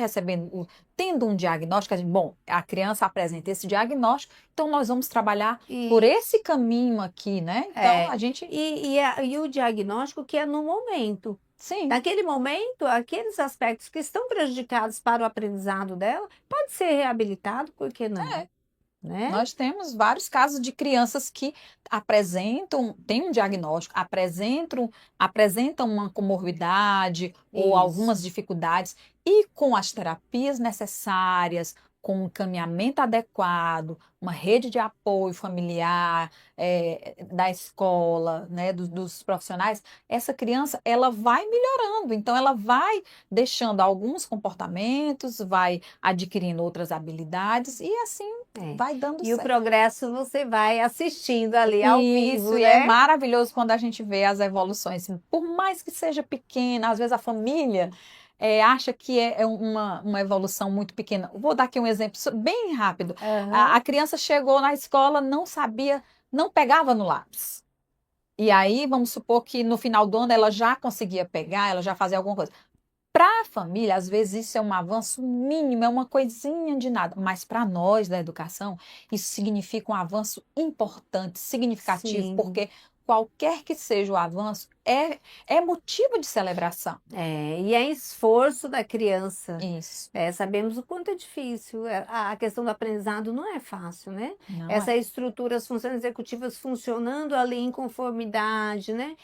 tendo um diagnóstico, bom, a criança apresenta esse diagnóstico, então nós vamos trabalhar por E, esse caminho aqui, né? Então a gente, e o diagnóstico que é no momento. sim. Naquele momento, aqueles aspectos que estão prejudicados para o aprendizado dela, pode ser reabilitado, por que não? É. Né? Nós temos vários casos de crianças que têm um diagnóstico, apresentam uma comorbidade ou Isso. algumas dificuldades, e com as terapias necessárias, com um encaminhamento adequado, uma rede de apoio familiar, da escola, né, dos profissionais, essa criança ela vai melhorando, então ela vai deixando alguns comportamentos, vai adquirindo outras habilidades e assim É. vai dando E o certo. progresso você vai assistindo ali ao Isso, vivo, e é né? maravilhoso quando a gente vê as evoluções. Por mais que seja pequena, às vezes a família acha que é uma evolução muito pequena. Vou dar aqui um exemplo bem rápido. A Aham. criança chegou na escola, não sabia, não pegava no lápis. E aí, vamos supor que no final do ano ela já conseguia pegar, ela já fazia alguma coisa. Para a família, às vezes isso é um avanço mínimo, é uma coisinha de nada, mas para nós da educação, isso significa um avanço importante, significativo, Sim. porque qualquer que seja o avanço, é motivo de celebração. E é esforço da criança. Isso, Sabemos o quanto é difícil. A questão do aprendizado não é fácil, né? não é? Essa estrutura, as funções executivas funcionando ali em conformidade, né?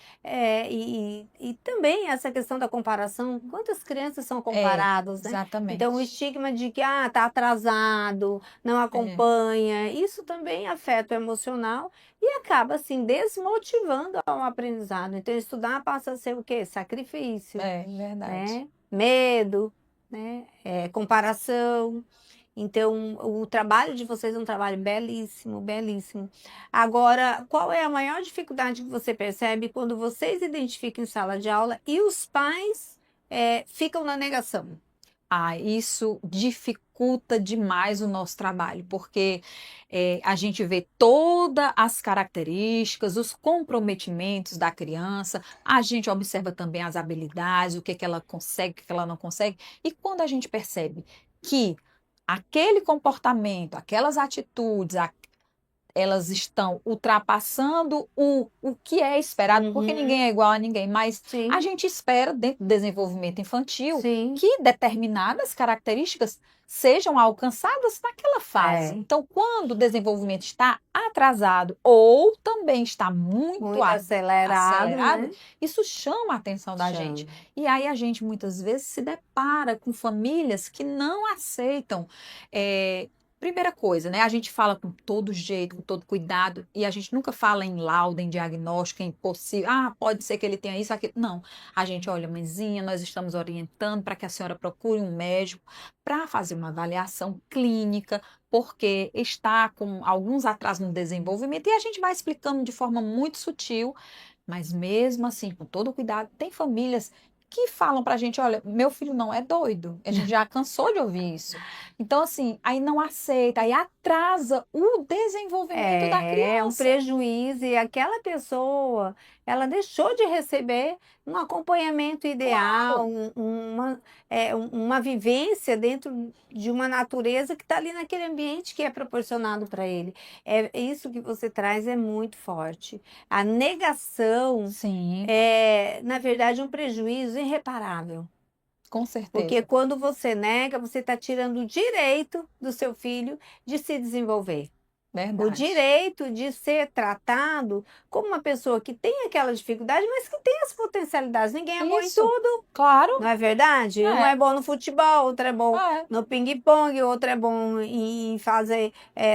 E também essa questão da comparação, quantas crianças são É, comparadas, né? Então, o exatamente. estigma de que tá atrasado, não É, acompanha, isso também afeta o emocional e acaba, assim, desmotivando ao aprendizado. Então, estudar passa a ser o quê? Sacrifício, verdade. né? Medo, né? Comparação. Então, o trabalho de vocês é um trabalho belíssimo, belíssimo. Agora, qual é a maior dificuldade que você percebe quando vocês identificam em sala de aula e os pais ficam na negação? Isso dificulta demais o nosso trabalho, porque a gente vê todas as características, os comprometimentos da criança, a gente observa também as habilidades, o que que ela consegue, o que que ela não consegue, e quando a gente percebe que aquele comportamento, aquelas atitudes, elas estão ultrapassando o que é esperado, porque Uhum. ninguém é igual a ninguém, mas a Sim, gente espera, dentro do desenvolvimento infantil, sim. que determinadas características sejam alcançadas naquela fase. É, Então, quando o desenvolvimento está atrasado ou também está muito muito acelerado, acelerado, né? isso chama a atenção da gente. Chama. E aí a gente muitas vezes se depara com famílias que não aceitam. Primeira coisa, né? A gente fala com todo jeito, com todo cuidado, e a gente nunca fala em laudo, em diagnóstico, em possível. Ah, pode ser que ele tenha isso, aquilo. Não. A gente olha, mãezinha, nós estamos orientando para que a senhora procure um médico para fazer uma avaliação clínica, porque está com alguns atrasos no desenvolvimento, e a gente vai explicando de forma muito sutil, mas mesmo assim, com todo cuidado, tem famílias que falam para a gente, olha, meu filho não é doido. A gente já cansou de ouvir isso. Então, assim, aí não aceita, aí atrasa o desenvolvimento da É um criança. prejuízo e aquela pessoa, ela deixou de receber um acompanhamento ideal, Claro. uma vivência dentro de uma natureza que está ali naquele ambiente que é proporcionado para ele. Isso que você traz é muito forte. A negação Sim, é, na verdade, um prejuízo irreparável. Com Porque certeza. quando você nega, você está tirando o direito do seu filho de se desenvolver. O Verdade. direito de ser tratado como uma pessoa que tem aquela dificuldade, mas que tem as potencialidades. Ninguém é bom em Isso, tudo, não claro. é verdade? Um É, é bom no futebol, outro é bom é. no ping-pong, outro é bom em fazer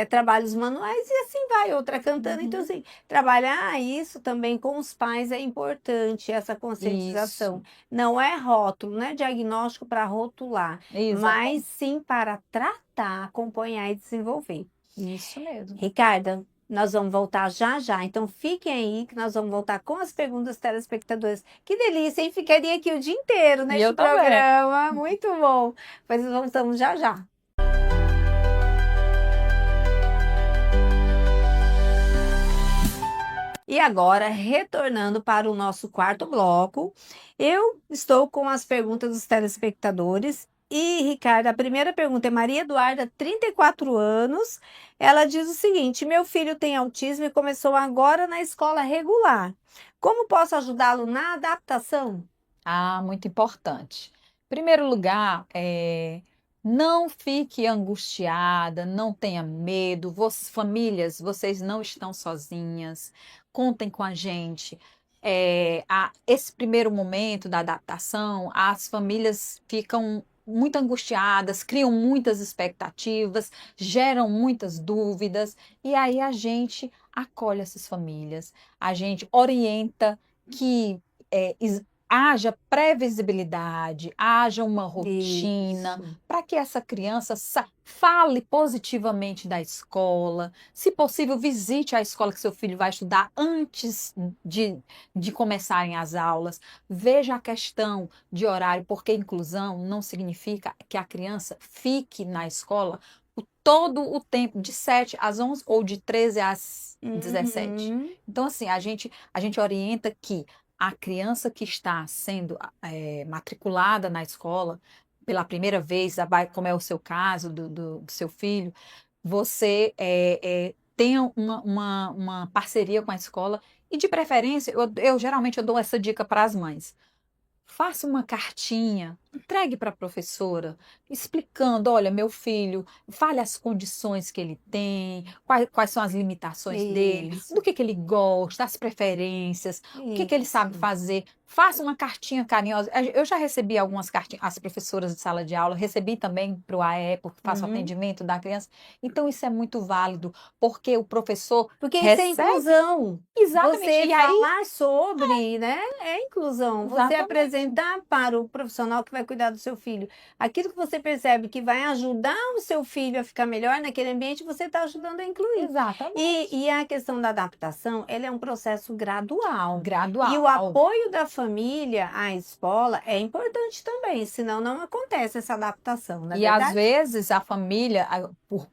trabalhos manuais e assim vai, outra cantando. Então, Uhum. assim, trabalhar isso também com os pais é importante, essa Isso, conscientização. Não é rótulo, não é diagnóstico para rotular, mas exatamente. sim para tratar, acompanhar e desenvolver. Isso mesmo. Ricarda, nós vamos voltar já já, então fiquem aí que nós vamos voltar com as perguntas dos telespectadores. Que delícia, hein? Ficaria aqui o dia inteiro E neste eu também. programa, muito bom. Pois nós voltamos já já. E agora, retornando para o nosso quarto bloco, eu estou com as perguntas dos telespectadores. E, Ricardo, a primeira pergunta é Maria Eduarda, 34 anos. Ela diz o seguinte: meu filho tem autismo e começou agora na escola regular. Como posso ajudá-lo na adaptação? Ah, muito importante. Primeiro lugar, não fique angustiada, não tenha medo. Famílias, vocês não estão sozinhas. Contem com a gente. Esse primeiro momento da adaptação, as famílias ficam muito angustiadas, criam muitas expectativas, geram muitas dúvidas, e aí a gente acolhe essas famílias, a gente orienta que é, haja previsibilidade, haja uma rotina, Isso. para que essa criança fale positivamente da escola. Se possível, visite a escola que seu filho vai estudar antes de começarem as aulas. Veja a questão de horário, porque inclusão não significa que a criança fique na escola todo o tempo, de 7 às 11 ou de 13 às 17. Uhum. Então, assim, a gente orienta que a criança que está sendo matriculada na escola pela primeira vez, como é o seu caso, do seu filho, você tenha uma parceria com a escola e, de preferência, geralmente eu dou essa dica para as mães. Faça uma cartinha, entregue para a professora, explicando: olha, meu filho, fale as condições que ele tem, quais são as limitações dele, do Isso. que ele gosta, as preferências, o que ele sabe Isso. fazer. Faça uma cartinha carinhosa. Eu já recebi algumas cartinhas, as professoras de sala de aula, recebi também para o AE, porque faço Uhum. atendimento da criança. Então, isso é muito válido, porque o professor Porque isso é recebe inclusão. exatamente. Você E aí, falar sobre, né, é inclusão. Você exatamente. apresentar para o profissional que vai cuidar do seu filho aquilo que você percebe que vai ajudar o seu filho a ficar melhor naquele ambiente, você está ajudando a incluir. Exatamente. E a questão da adaptação, ele é um processo gradual. E o Gradual. apoio da família à escola é importante também, senão não acontece essa adaptação, não é E às verdade? vezes a família,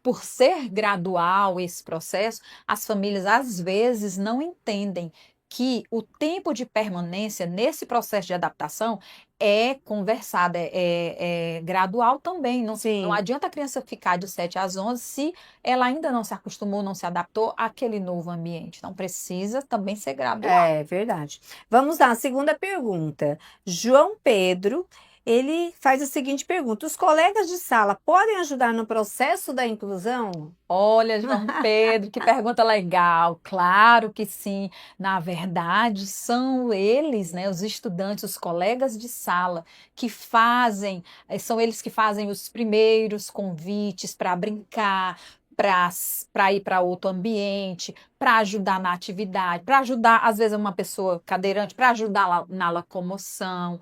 por ser gradual esse processo, as famílias às vezes não entendem que o tempo de permanência nesse processo de adaptação é conversado, é gradual também. Não Sim. adianta a criança ficar de 7 às 11 se ela ainda não se acostumou, não se adaptou àquele novo ambiente. Então precisa também ser gradual. É verdade. Vamos lá, segunda pergunta. João Pedro, ele faz a seguinte pergunta: os colegas de sala podem ajudar no processo da inclusão? Olha, João Pedro, que pergunta legal. Claro que sim. Na verdade, são eles, né, os estudantes, os colegas de sala, que fazem, são eles que fazem os primeiros convites para brincar, para ir para outro ambiente, para ajudar na atividade, para ajudar, às vezes, uma pessoa cadeirante, para ajudar na locomoção.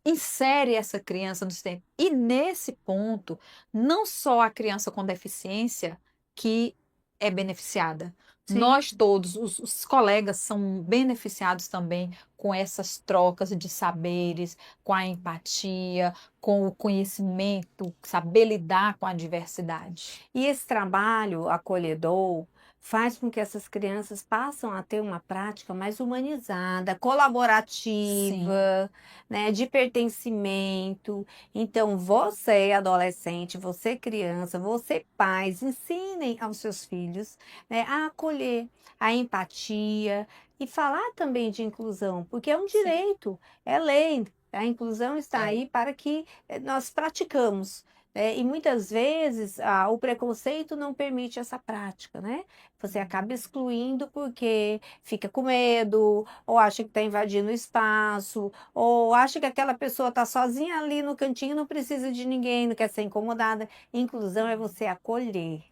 Insere essa criança no sistema. E nesse ponto, não só a criança com deficiência que é beneficiada. Sim. Nós todos, os colegas, são beneficiados também com essas trocas de saberes, com a empatia, com o conhecimento, saber lidar com a diversidade. E esse trabalho acolhedor faz com que essas crianças passem a ter uma prática mais humanizada, Sim, colaborativa, né, de pertencimento. Então, você adolescente, você criança, você pais, ensinem aos seus filhos, né, a acolher, a empatia e falar também de inclusão, porque é um sim, direito, é lei. A inclusão está É. aí para que nós praticamos. E muitas vezes o preconceito não permite essa prática, né? Você acaba excluindo porque fica com medo, ou acha que está invadindo o espaço, ou acha que aquela pessoa está sozinha ali no cantinho, não precisa de ninguém, não quer ser incomodada. Inclusão é você acolher,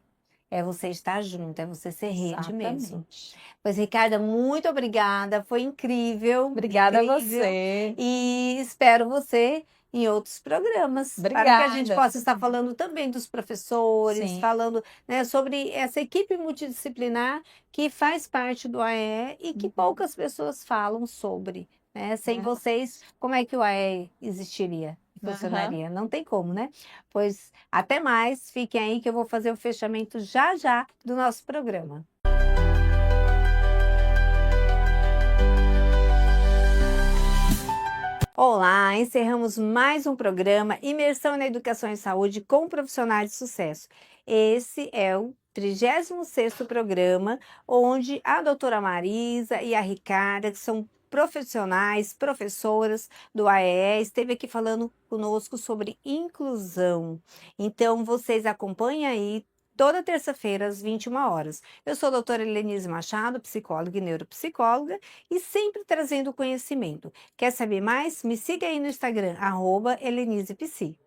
é você estar junto, é você ser rede mesmo. Exatamente. Pois, Ricarda, muito obrigada, foi incrível, Obrigada a incrível. você. E espero você em outros programas, para que a gente Obrigada. possa estar falando também dos professores, Sim. falando, né, sobre essa equipe multidisciplinar que faz parte do AE e que Uhum. poucas pessoas falam sobre, né? Sem vocês, como é que o AE existiria? Aham. Funcionaria? Não tem como, né? Pois até mais, fiquem aí que eu vou fazer o fechamento já já do nosso programa. Olá, encerramos mais um programa Imersão na Educação e Saúde com profissionais de sucesso. Esse é o 36º programa, onde a doutora Marisa e a Ricarda, que são profissionais, professoras do AEE, esteve aqui falando conosco sobre inclusão. Então, vocês acompanhem aí toda terça-feira, às 21 horas. Eu sou a doutora Helenise Machado, psicóloga e neuropsicóloga, e sempre trazendo conhecimento. Quer saber mais? Me siga aí no Instagram, @Helenisepsi.